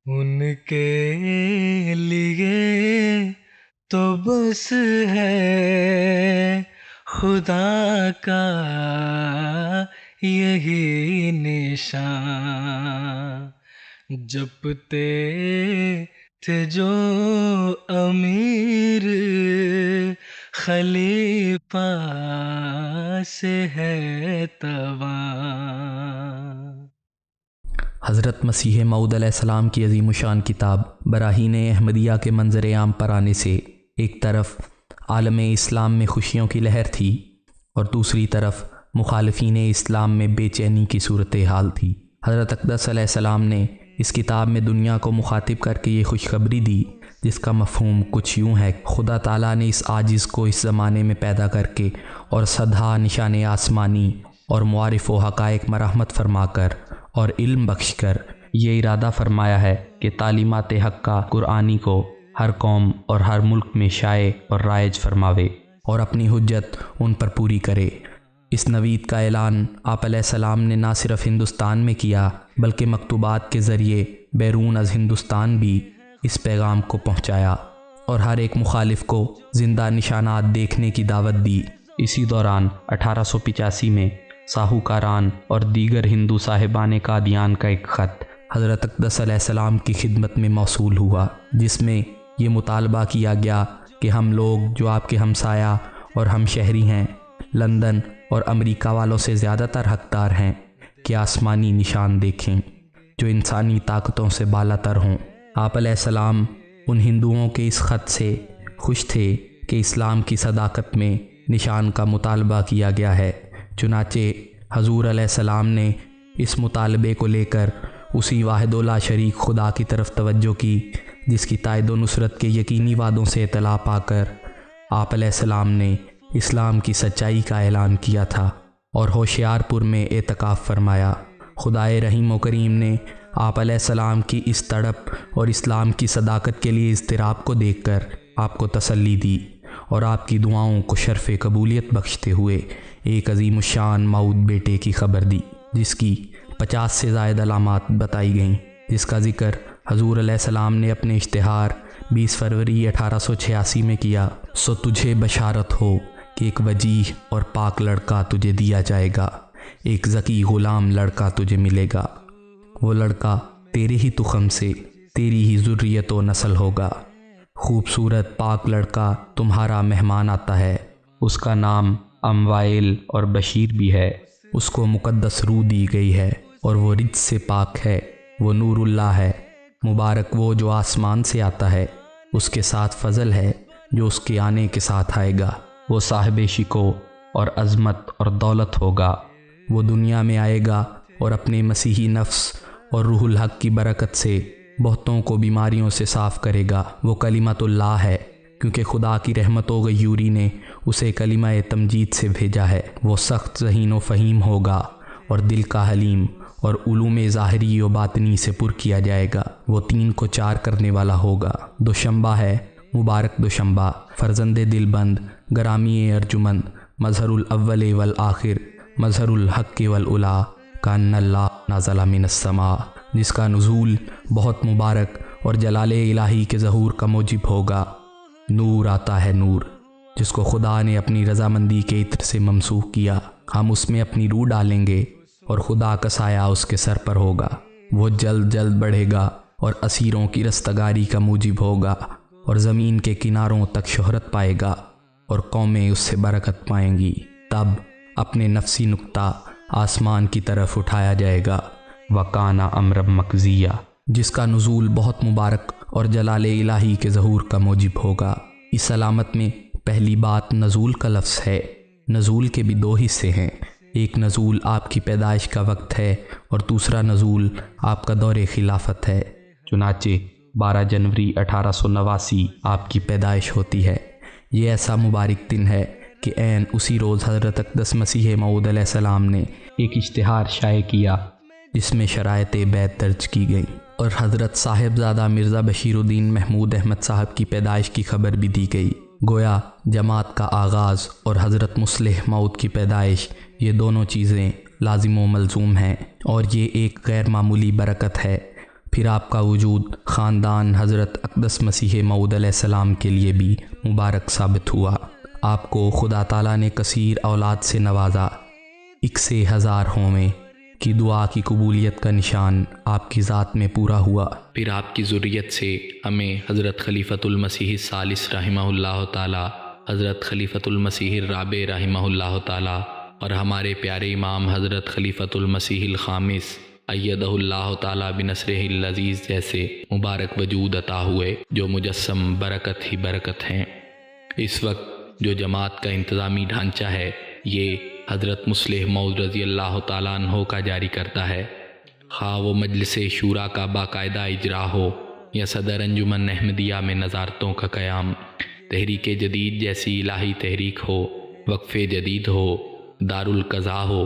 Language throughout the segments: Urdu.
ان کے لیے تو بس ہے خدا کا یہی نشان، جپتے تھے جو امیر خلیفہ سے ہے تواں۔ حضرت مسیح موعود علیہ السلام کی عظیم الشان کتاب براہین احمدیہ کے منظر عام پر آنے سے ایک طرف عالم اسلام میں خوشیوں کی لہر تھی اور دوسری طرف مخالفین اسلام میں بے چینی کی صورتحال تھی۔ حضرت اقدس علیہ السلام نے اس کتاب میں دنیا کو مخاطب کر کے یہ خوشخبری دی، جس کا مفہوم کچھ یوں ہے: خدا تعالیٰ نے اس عاجز کو اس زمانے میں پیدا کر کے اور صدہا نشان آسمانی اور معارف و حقائق مرحمت فرما کر اور علم بخش کر یہ ارادہ فرمایا ہے کہ تعلیمات حق کا قرآنی کو ہر قوم اور ہر ملک میں شائع اور رائج فرماوے اور اپنی حجت ان پر پوری کرے۔ اس نوید کا اعلان آپ علیہ السلام نے نہ صرف ہندوستان میں کیا بلکہ مکتوبات کے ذریعے بیرون از ہندوستان بھی اس پیغام کو پہنچایا اور ہر ایک مخالف کو زندہ نشانات دیکھنے کی دعوت دی۔ اسی دوران 1885 میں ساہوکاران اور دیگر ہندو صاحبان قادیان کا ایک خط حضرت اقدس علیہ السلام کی خدمت میں موصول ہوا، جس میں یہ مطالبہ کیا گیا کہ ہم لوگ جو آپ کے ہمسایہ اور ہم شہری ہیں، لندن اور امریکہ والوں سے زیادہ تر حقدار ہیں کہ آسمانی نشان دیکھیں جو انسانی طاقتوں سے بالا تر ہوں۔ آپ علیہ السلام ان ہندوؤں کے اس خط سے خوش تھے کہ اسلام کی صداقت میں نشان کا مطالبہ کیا گیا ہے، چنانچہ حضور علیہ السلام نے اس مطالبے کو لے کر اسی واحد لا شریک خدا کی طرف توجہ کی جس کی تائید و نصرت کے یقینی وعدوں سے اطلاع پا کر آپ علیہ السلام نے اسلام کی سچائی کا اعلان کیا تھا اور ہوشیار پور میں اعتکاف فرمایا۔ خدائے رحیم و کریم نے آپ علیہ السلام کی اس تڑپ اور اسلام کی صداقت کے لیے اضطراب کو دیکھ کر آپ کو تسلی دی اور آپ کی دعاؤں کو شرف قبولیت بخشتے ہوئے ایک عظیم الشان موعود بیٹے کی خبر دی، جس کی 50 سے زائد علامات بتائی گئیں، جس کا ذکر حضور علیہ السلام نے اپنے اشتہار 20 فروری 1886 میں کیا۔ سو تجھے بشارت ہو کہ ایک وجیح اور پاک لڑکا تجھے دیا جائے گا، ایک ذکی غلام لڑکا تجھے ملے گا، وہ لڑکا تیرے ہی تخم سے، تیری ہی ذریت و نسل ہوگا۔ خوبصورت پاک لڑکا تمہارا مہمان آتا ہے، اس کا نام اموائل اور بشیر بھی ہے، اس کو مقدس روح دی گئی ہے اور وہ رجس سے پاک ہے، وہ نور اللہ ہے۔ مبارک وہ جو آسمان سے آتا ہے، اس کے ساتھ فضل ہے جو اس کے آنے کے ساتھ آئے گا، وہ صاحب شکو اور عظمت اور دولت ہوگا۔ وہ دنیا میں آئے گا اور اپنے مسیحی نفس اور روح الحق کی برکت سے بہتوں کو بیماریوں سے صاف کرے گا۔ وہ کلمت اللہ ہے کیونکہ خدا کی رحمت و غیوری نے اسے کلمہ تمجید سے بھیجا ہے۔ وہ سخت ذہین و فہیم ہوگا اور دل کا حلیم اور علوم ظاہری و باطنی سے پر کیا جائے گا۔ وہ 3 کو 4 کرنے والا ہوگا۔ دوشنبہ ہے، مبارک دوشنبہ، فرزند دل بند، گرامی ارجمند، مظہر الاول والآخر، مظہر الحق والعلا، کان اللہ نازل من السماء، جس کا نزول بہت مبارک اور جلال الہی کے ظہور کا موجب ہوگا۔ نور آتا ہے نور، جس کو خدا نے اپنی رضامندی کے عطر سے ممسوح کیا۔ ہم اس میں اپنی روح ڈالیں گے اور خدا کا سایہ اس کے سر پر ہوگا۔ وہ جلد جلد بڑھے گا اور اسیروں کی رستگاری کا موجب ہوگا اور زمین کے کناروں تک شہرت پائے گا اور قومیں اس سے برکت پائیں گی۔ تب اپنے نفسی نقطہ آسمان کی طرف اٹھایا جائے گا۔ وَكَانَ أَمْرًا مَقْضِيًّا، جس کا نزول بہت مبارک اور جلال الہی کے ظہور کا موجب ہوگا۔ اس علامت میں پہلی بات نزول کا لفظ ہے۔ نزول کے بھی 2 حصے ہیں، ایک نزول آپ کی پیدائش کا وقت ہے اور دوسرا نزول آپ کا دور خلافت ہے۔ چنانچہ 12 جنوری 1889 آپ کی پیدائش ہوتی ہے۔ یہ ایسا مبارک دن ہے کہ عین اسی روز حضرت اقدس مسیح موعود علیہ السلام نے ایک اشتہار شائع کیا جس میں شرائط بیعت درج کی گئیں اور حضرت صاحبزادہ مرزا بشیر الدین محمود احمد صاحب کی پیدائش کی خبر بھی دی گئی۔ گویا جماعت کا آغاز اور حضرت مصلح موعود کی پیدائش، یہ دونوں چیزیں لازم و ملزوم ہیں اور یہ ایک غیر معمولی برکت ہے پھر آپ کا وجود خاندان حضرت اقدس مسیح موعود علیہ السلام کے لیے بھی مبارک ثابت ہوا۔ آپ کو خدا تعالیٰ نے کثیر اولاد سے نوازا۔ 1,000 ہومے کی دعا کی قبولیت کا نشان آپ کی ذات میں پورا ہوا۔ پھر آپ کی ذریت سے ہمیں حضرت خلیفۃ المسیح الثالث رحمہ اللہ تعالی، حضرت خلیفۃ المسیح الرابع رحمہ اللہ تعالی اور ہمارے پیارے امام حضرت خلیفۃ المسیح الخامس ایدہ اللہ تعالی بنصرہ العزیز جیسے مبارک وجود عطا ہوئے، جو مجسم برکت ہی برکت ہیں۔ اس وقت جو جماعت کا انتظامی ڈھانچہ ہے، یہ حضرت مصلح موعود رضی اللہ تعالیٰ عنہ کا جاری کرتا ہے، خواہ وہ مجلس شورا کا باقاعدہ اجرا ہو یا صدر انجمن احمدیہ میں نظارتوں کا قیام، تحریک جدید جیسی الہی تحریک ہو، وقف جدید ہو، دارالقضاء ہو،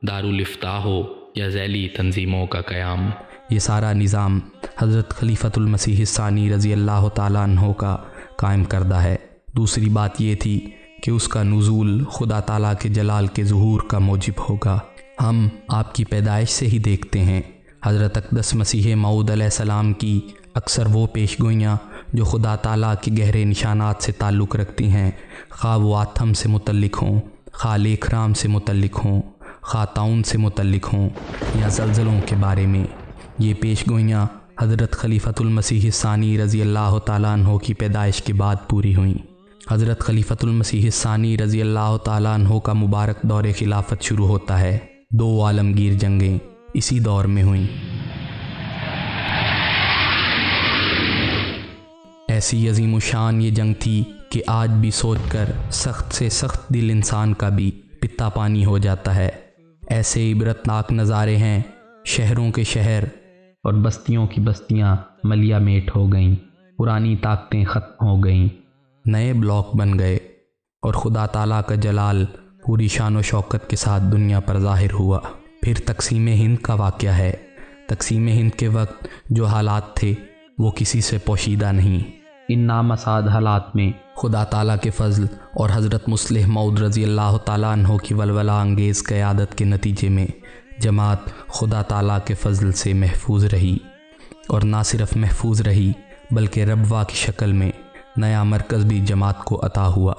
دارالافتاء ہو یا ذیلی تنظیموں کا قیام۔ یہ سارا نظام حضرت خلیفۃ المسیح الثانی رضی اللہ تعالیٰ عنہ کا قائم کردہ ہے۔ دوسری بات یہ تھی کہ اس کا نزول خدا تعالیٰ کے جلال کے ظہور کا موجب ہوگا۔ ہم آپ کی پیدائش سے ہی دیکھتے ہیں حضرت اقدس مسیح موعود علیہ السلام کی اکثر وہ پیش گوئیاں جو خدا تعالیٰ کے گہرے نشانات سے تعلق رکھتی ہیں، خواہ وہ آتھم سے متعلق ہوں، خواہ لیکھرام سے متعلق ہوں، خواہ طاعون سے متعلق ہوں یا زلزلوں کے بارے میں۔ یہ پیش گوئیاں حضرت خلیفۃ المسیح الثانی رضی اللہ تعالیٰ عنہ کی پیدائش کے بعد پوری ہوئیں۔ حضرت خلیفۃ المسیح الثانی رضی اللہ تعالیٰ عنہ کا مبارک دور خلافت شروع ہوتا ہے۔ 2 عالمگیر جنگیں اسی دور میں ہوئیں۔ ایسی عظیم الشان یہ جنگ تھی کہ آج بھی سوچ کر سخت سے سخت دل انسان کا بھی پتا پانی ہو جاتا ہے۔ ایسے عبرتناک نظارے ہیں، شہروں کے شہر اور بستیوں کی بستیاں ملیا میٹ ہو گئیں، پرانی طاقتیں ختم ہو گئیں، نئے بلاک بن گئے اور خدا تعالیٰ کا جلال پوری شان و شوکت کے ساتھ دنیا پر ظاہر ہوا۔ پھر تقسیم ہند کا واقعہ ہے۔ تقسیم ہند کے وقت جو حالات تھے وہ کسی سے پوشیدہ نہیں۔ ان نامساعد حالات میں خدا تعالیٰ کے فضل اور حضرت مصلح موعود رضی اللہ تعالیٰ عنہ کی ولولہ انگیز قیادت کے نتیجے میں جماعت خدا تعالیٰ کے فضل سے محفوظ رہی، اور نہ صرف محفوظ رہی بلکہ ربوہ کی شکل میں نیا مرکز بھی جماعت کو عطا ہوا۔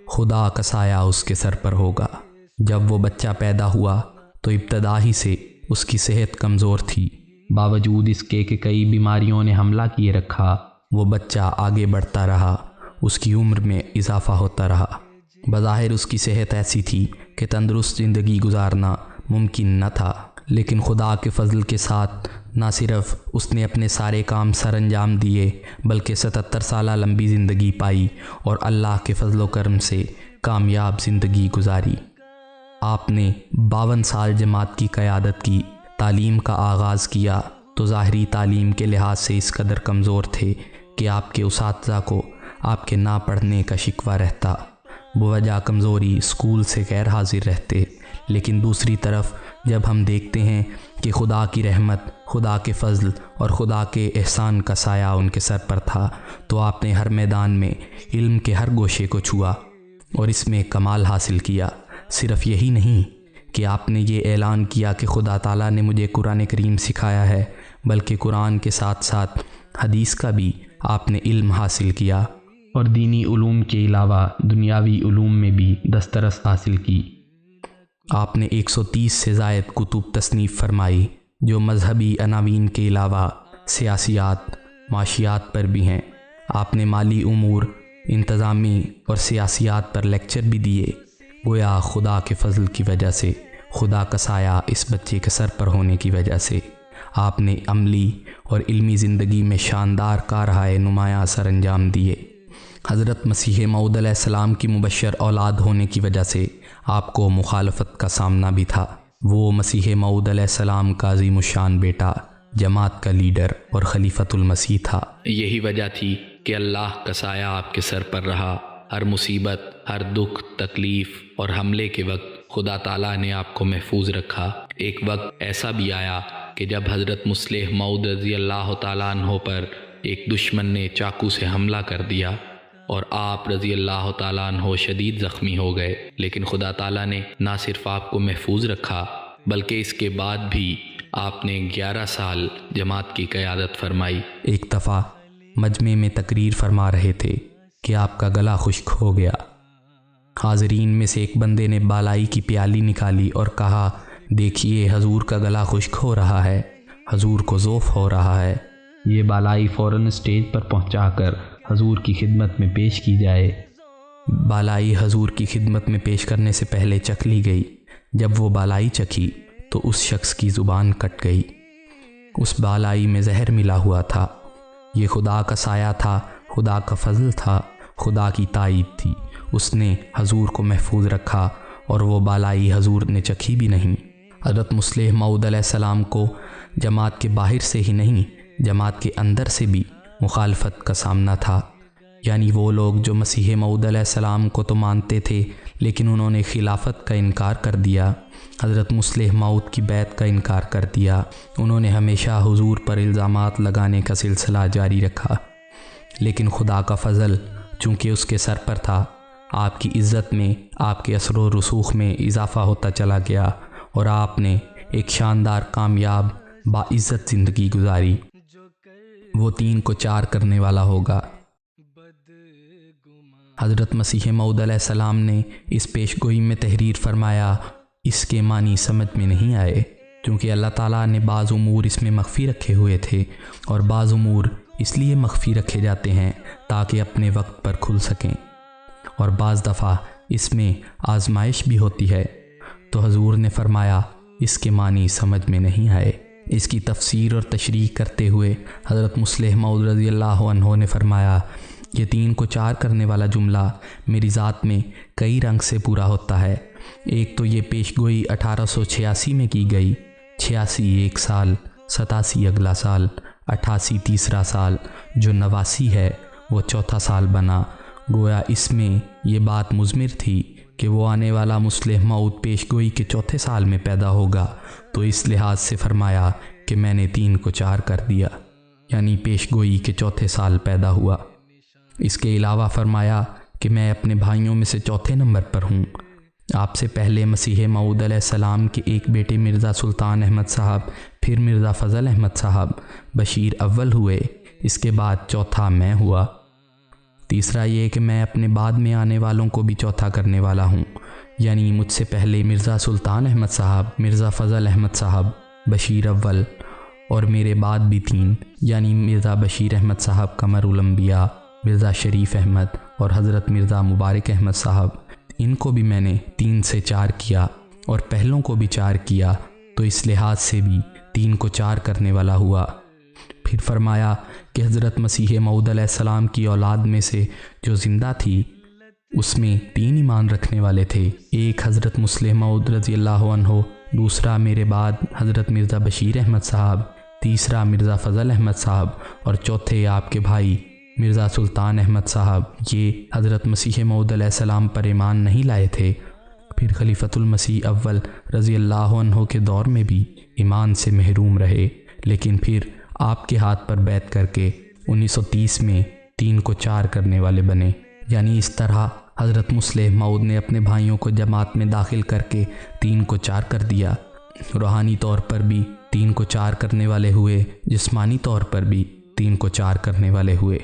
خدا کا سایہ اس کے سر پر ہوگا۔ جب وہ بچہ پیدا ہوا تو ابتدا ہی سے اس کی صحت کمزور تھی۔ باوجود اس کے کہ کئی بیماریوں نے حملہ کیے رکھا، وہ بچہ آگے بڑھتا رہا، اس کی عمر میں اضافہ ہوتا رہا۔ بظاہر اس کی صحت ایسی تھی کہ تندرست زندگی گزارنا ممکن نہ تھا، لیکن خدا کے فضل کے ساتھ نہ صرف اس نے اپنے سارے کام سر انجام دیے بلکہ 77 سالہ لمبی زندگی پائی اور اللہ کے فضل و کرم سے کامیاب زندگی گزاری۔ آپ نے 52 سال جماعت کی قیادت کی۔ تعلیم کا آغاز کیا تو ظاہری تعلیم کے لحاظ سے اس قدر کمزور تھے کہ آپ کے اساتذہ کو آپ کے نہ پڑھنے کا شکوہ رہتا۔ بوجہ کمزوری اسکول سے غیر حاضر رہتے، لیکن دوسری طرف جب ہم دیکھتے ہیں کہ خدا کی رحمت، خدا کے فضل اور خدا کے احسان کا سایہ ان کے سر پر تھا، تو آپ نے ہر میدان میں علم کے ہر گوشے کو چھوا اور اس میں کمال حاصل کیا۔ صرف یہی نہیں کہ آپ نے یہ اعلان کیا کہ خدا تعالیٰ نے مجھے قرآن کریم سکھایا ہے، بلکہ قرآن کے ساتھ ساتھ حدیث کا بھی آپ نے علم حاصل کیا اور دینی علوم کے علاوہ دنیاوی علوم میں بھی دسترس حاصل کی۔ آپ نے 130 سے زائد کتب تصنیف فرمائی جو مذہبی عناوین کے علاوہ سیاسیات، معاشیات پر بھی ہیں۔ آپ نے مالی امور، انتظامی اور سیاسیات پر لیکچر بھی دیے۔ گویا خدا کے فضل کی وجہ سے، خدا کا سایہ اس بچے کے سر پر ہونے کی وجہ سے آپ نے عملی اور علمی زندگی میں شاندار کارہائے نمایاں سر انجام دیے۔ حضرت مسیح موعود علیہ السلام کی مبشر اولاد ہونے کی وجہ سے آپ کو مخالفت کا سامنا بھی تھا۔ وہ مسیح موعود علیہ السلام کا عظیم الشان بیٹا، جماعت کا لیڈر اور خلیفۃ المسیح تھا۔ یہی وجہ تھی کہ اللہ کا سایہ آپ کے سر پر رہا۔ ہر مصیبت، ہر دکھ، تکلیف اور حملے کے وقت خدا تعالیٰ نے آپ کو محفوظ رکھا۔ ایک وقت ایسا بھی آیا کہ جب حضرت مصلح موعود رضی اللہ تعالیٰ عنہ پر ایک دشمن نے چاقو سے حملہ کر دیا اور آپ رضی اللہ تعالیٰ عنہ شدید زخمی ہو گئے، لیکن خدا تعالیٰ نے نہ صرف آپ کو محفوظ رکھا بلکہ اس کے بعد بھی آپ نے 11 سال جماعت کی قیادت فرمائی۔ ایک دفعہ مجمع میں تقریر فرما رہے تھے کہ آپ کا گلا خشک ہو گیا۔ حاضرین میں سے ایک بندے نے بالائی کی پیالی نکالی اور کہا، دیکھیے حضور کا گلا خشک ہو رہا ہے، حضور کو ذوف ہو رہا ہے۔ یہ بالائی فوراً اسٹیج پر پہنچا کر حضور کی خدمت میں پیش کی جائے۔ بالائی حضور کی خدمت میں پیش کرنے سے پہلے چکھ لی گئی۔ جب وہ بالائی چکھی تو اس شخص کی زبان کٹ گئی۔ اس بالائی میں زہر ملا ہوا تھا۔ یہ خدا کا سایہ تھا، خدا کا فضل تھا، خدا کی تائید تھی۔ اس نے حضور کو محفوظ رکھا اور وہ بالائی حضور نے چکھی بھی نہیں۔ حضرت مسیح موعود علیہ السلام کو جماعت کے باہر سے ہی نہیں، جماعت کے اندر سے بھی مخالفت کا سامنا تھا۔ یعنی وہ لوگ جو مسیح موعود علیہ السلام کو تو مانتے تھے لیکن انہوں نے خلافت کا انکار کر دیا، حضرت مسیح موعود کی بیعت کا انکار کر دیا۔ انہوں نے ہمیشہ حضور پر الزامات لگانے کا سلسلہ جاری رکھا، لیکن خدا کا فضل چونکہ اس کے سر پر تھا، آپ کی عزت میں، آپ کے اثر و رسوخ میں اضافہ ہوتا چلا گیا اور آپ نے ایک شاندار، کامیاب، باعزت زندگی گزاری۔ وہ 3 کو 4 کرنے والا ہوگا۔ حضرت مسیح موعود علیہ السلام نے اس پیش گوئی میں تحریر فرمایا، اس کے معنی سمجھ میں نہیں آئے، کیونکہ اللہ تعالیٰ نے بعض امور اس میں مخفی رکھے ہوئے تھے، اور بعض امور اس لیے مخفی رکھے جاتے ہیں تاکہ اپنے وقت پر کھل سکیں، اور بعض دفعہ اس میں آزمائش بھی ہوتی ہے۔ تو حضور نے فرمایا اس کے معنی سمجھ میں نہیں آئے۔ اس کی تفسیر اور تشریح کرتے ہوئے حضرت مسیح موعود رضی اللہ عنہ نے فرمایا، یہ 3 کو 4 کرنے والا جملہ میری ذات میں کئی رنگ سے پورا ہوتا ہے۔ ایک تو یہ پیش گوئی 1886 میں کی گئی، 86 ایک سال، 87 اگلا سال، 88 تیسرا سال، جو 89 ہے وہ چوتھا سال بنا۔ گویا اس میں یہ بات مضمر تھی کہ وہ آنے والا مسیح موعود پیش گوئی کے چوتھے سال میں پیدا ہوگا، تو اس لحاظ سے فرمایا کہ میں نے 3 کو 4 کر دیا، یعنی پیش گوئی کے چوتھے سال پیدا ہوا۔ اس کے علاوہ فرمایا کہ میں اپنے بھائیوں میں سے چوتھے نمبر پر ہوں۔ آپ سے پہلے مسیح موعود علیہ السلام کے ایک بیٹے مرزا سلطان احمد صاحب، پھر مرزا فضل احمد صاحب بشیر اول ہوئے، اس کے بعد چوتھا میں ہوا۔ تیسرا یہ کہ میں اپنے بعد میں آنے والوں کو بھی چوتھا کرنے والا ہوں، یعنی مجھ سے پہلے مرزا سلطان احمد صاحب، مرزا فضل احمد صاحب بشیر اول، اور میرے بعد بھی 3، یعنی مرزا بشیر احمد صاحب قمر الانبیاء، مرزا شریف احمد اور حضرت مرزا مبارک احمد صاحب۔ ان کو بھی میں نے 3 سے 4 کیا اور پہلوں کو بھی 4 کیا، تو اس لحاظ سے بھی 3 کو 4 کرنے والا ہوا۔ پھر فرمایا کہ حضرت مسیح موعود علیہ السلام کی اولاد میں سے جو زندہ تھی اس میں 3 ایمان رکھنے والے تھے، ایک حضرت مسیح موعود رضی اللہ عنہ، دوسرا میرے بعد حضرت مرزا بشیر احمد صاحب، تیسرا مرزا فضل احمد صاحب، اور چوتھے آپ کے بھائی مرزا سلطان احمد صاحب۔ یہ حضرت مسیح موعود علیہ السلام پر ایمان نہیں لائے تھے۔ پھر خلیفۃ المسیح اول رضی اللہ عنہ کے دور میں بھی ایمان سے محروم رہے، لیکن پھر آپ کے ہاتھ پر بیعت کر کے 1930 میں 3 کو 4 کرنے والے بنے۔ یعنی اس طرح حضرت مسیح موعود نے اپنے بھائیوں کو جماعت میں داخل کر کے 3 کو 4 کر دیا۔ روحانی طور پر بھی 3 کو 4 کرنے والے ہوئے، جسمانی طور پر بھی 3 کو 4 کرنے والے ہوئے۔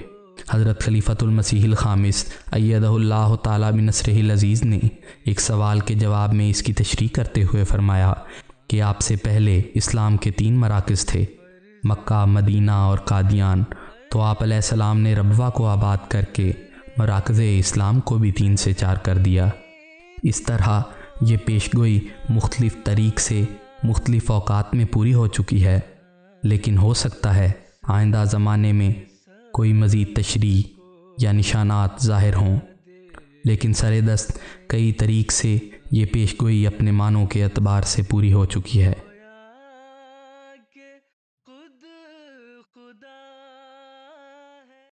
حضرت خلیفۃ المسیح الخامس ایدہ اللہ تعالیٰ بنصرہ العزیز نے ایک سوال کے جواب میں اس کی تشریح کرتے ہوئے فرمایا کہ آپ سے پہلے اسلام کے 3 مراکز تھے، مکہ، مدینہ اور قادیان، تو آپ علیہ السلام نے ربوہ کو آباد کر کے مراکز اسلام کو بھی 3 سے 4 کر دیا۔ اس طرح یہ پیش گوئی مختلف طریق سے مختلف اوقات میں پوری ہو چکی ہے، لیکن ہو سکتا ہے آئندہ زمانے میں کوئی مزید تشریح یا نشانات ظاہر ہوں، لیکن سر دست کئی طریق سے یہ پیش گوئی اپنے معنوں کے اعتبار سے پوری ہو چکی ہے۔